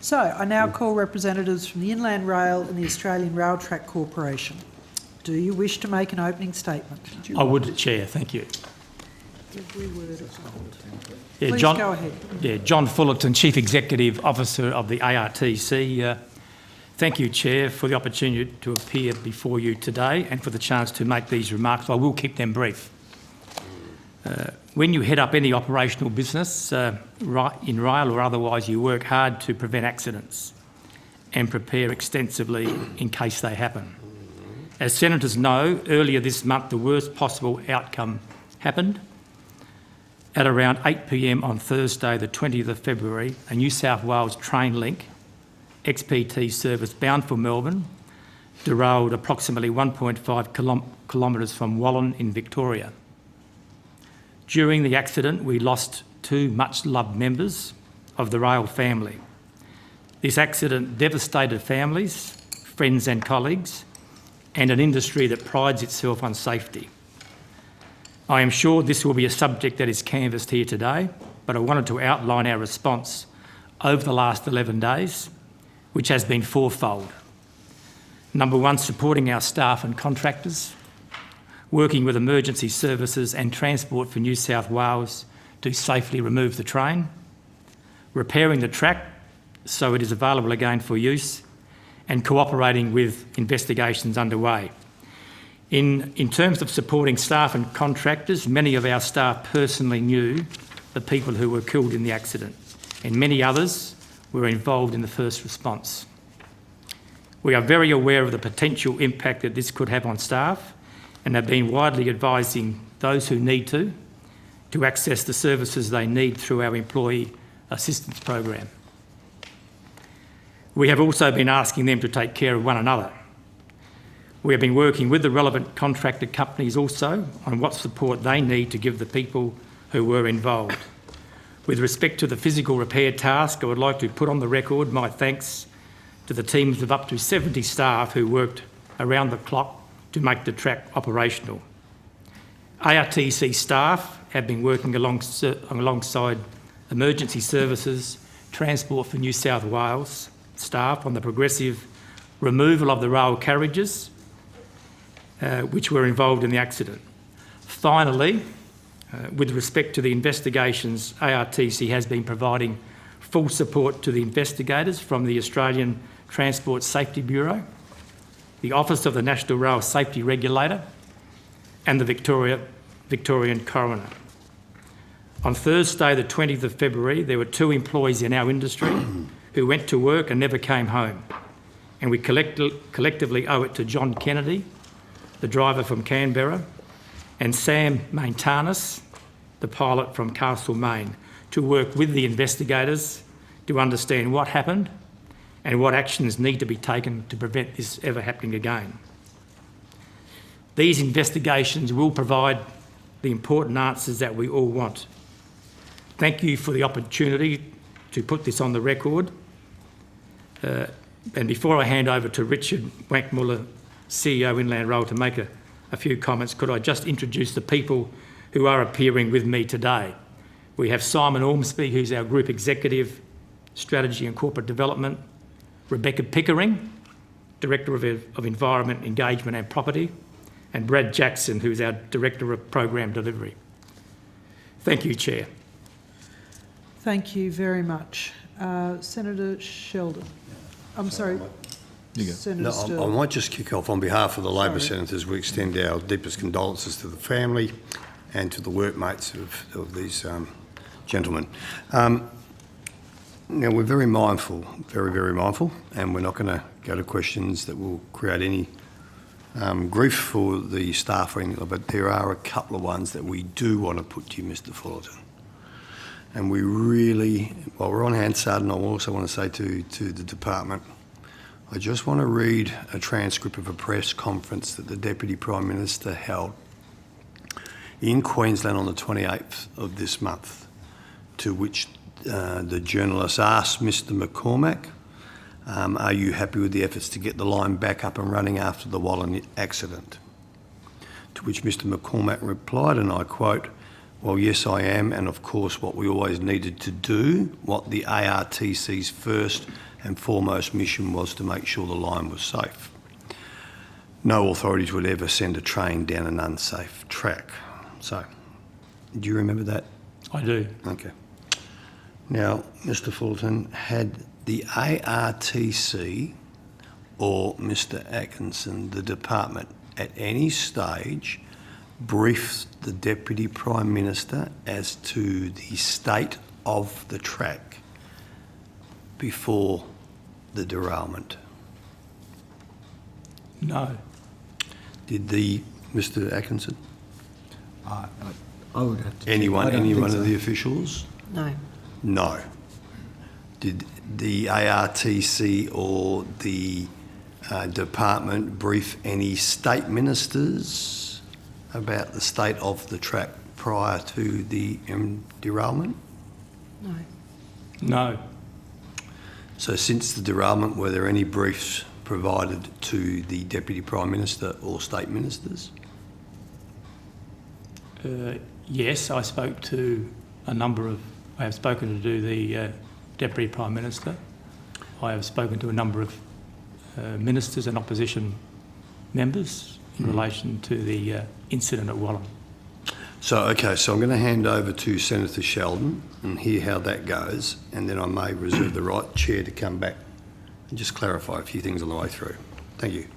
So I now call representatives from the Inland Rail and the Australian Rail Track Corporation. Do you wish to make an opening statement? I would, Chair, thank you. Every word is gold. Yeah, Please John, go ahead. Yeah, John Fullerton, Chief Executive Officer of the ARTC. Thank you, Chair, for the opportunity to appear before you today and for the chance to make these remarks. I will keep them brief. When you head up any operational business, in rail or otherwise, you work hard to prevent accidents and prepare extensively in case they happen. As senators know, earlier this month the worst possible outcome happened. At around 8 p.m. on Thursday the 20th of February, a New South Wales train link XPT service bound for Melbourne derailed approximately 1.5 kilometres from Wallan in Victoria. During the accident, we lost two much-loved members of the rail family. This accident devastated families, friends and colleagues, and an industry that prides itself on safety. I am sure this will be a subject that is canvassed here today, but I wanted to outline our response over the last 11 days, which has been fourfold. Number one, supporting our staff and contractors, working with emergency services and Transport for New South Wales to safely remove the train, repairing the track so it is available again for use, and cooperating with investigations underway. In terms of supporting staff and contractors, many of our staff personally knew the people who were killed in the accident, and many others were involved in the first response. We are very aware of the potential impact that this could have on staff and have been widely advising those who need to access the services they need through our employee assistance program. We have also been asking them to take care of one another. We have been working with the relevant contractor companies also on what support they need to give the people who were involved. With respect to the physical repair task, I would like to put on the record my thanks to the teams of up to 70 staff who worked around the clock to make the track operational. ARTC staff have been working alongside emergency services, Transport for New South Wales staff on the progressive removal of the rail carriages which were involved in the accident. Finally, with respect to the investigations, ARTC has been providing full support to the investigators from the Australian Transport Safety Bureau, the Office of the National Rail Safety Regulator, and the Victorian Coroner. On Thursday, the 20th of February, there were two employees in our industry who went to work and never came home, and we collectively owe it to John Kennedy, the driver from Canberra, and Sam Meintanis, the pilot from Castlemaine, to work with the investigators to understand what happened and what actions need to be taken to prevent this ever happening again. These investigations will provide the important answers that we all want. Thank you for the opportunity to put this on the record. And before I hand over to Richard Wankmuller, CEO Inland Rail, to make a few comments, could I just introduce the people who are appearing with me today? We have Simon Ormsby, who's our Group Executive, Strategy and Corporate Development, Rebecca Pickering, Director of Environment, Engagement and Property, and Brad Jackson, who's our Director of Program Delivery. Thank you, Chair. Thank you very much. Senator Sheldon. I'm sorry. Senator Sterle. I might just kick off on behalf of the Labor senators. We extend our deepest condolences to the family and to the workmates of these gentlemen. Now, we're very mindful, very, very mindful, and we're not going to go to questions that will create any grief for the staff or anything, but there are a couple of ones that we do want to put to you, Mr. Fullerton. And we really, while we're on Hansard, and I also want to say to the department, I just want to read a transcript of a press conference that the Deputy Prime Minister held in Queensland on the 28th of this month, to which the journalist asked Mr. McCormack, are you happy with the efforts to get the line back up and running after the Wallan accident? To which Mr. McCormack replied, and I quote, well, yes, I am, and of course what we always needed to do, what the ARTC's first and foremost mission was to make sure the line was safe. No authorities would ever send a train down an unsafe track. So, do you remember that? I do. Okay. Now, Mr. Fullerton, had the ARTC or Mr. Atkinson, the department, at any stage briefed the Deputy Prime Minister as to the state of the track before the derailment? No. Did Mr. Atkinson? I would have to. Any one of of the officials? No. No. Did the ARTC or the department brief any state ministers about the state of the track prior to the derailment? No. No. So since the derailment, were there any briefs provided to the Deputy Prime Minister or state ministers? Yes, I spoke to I have spoken to the Deputy Prime Minister. I have spoken to a number of ministers and opposition members in relation to the incident at Wallan. So I'm going to hand over to Senator Sheldon and hear how that goes, and then I may reserve the right, Chair, to come back and just clarify a few things on the way through. Thank you.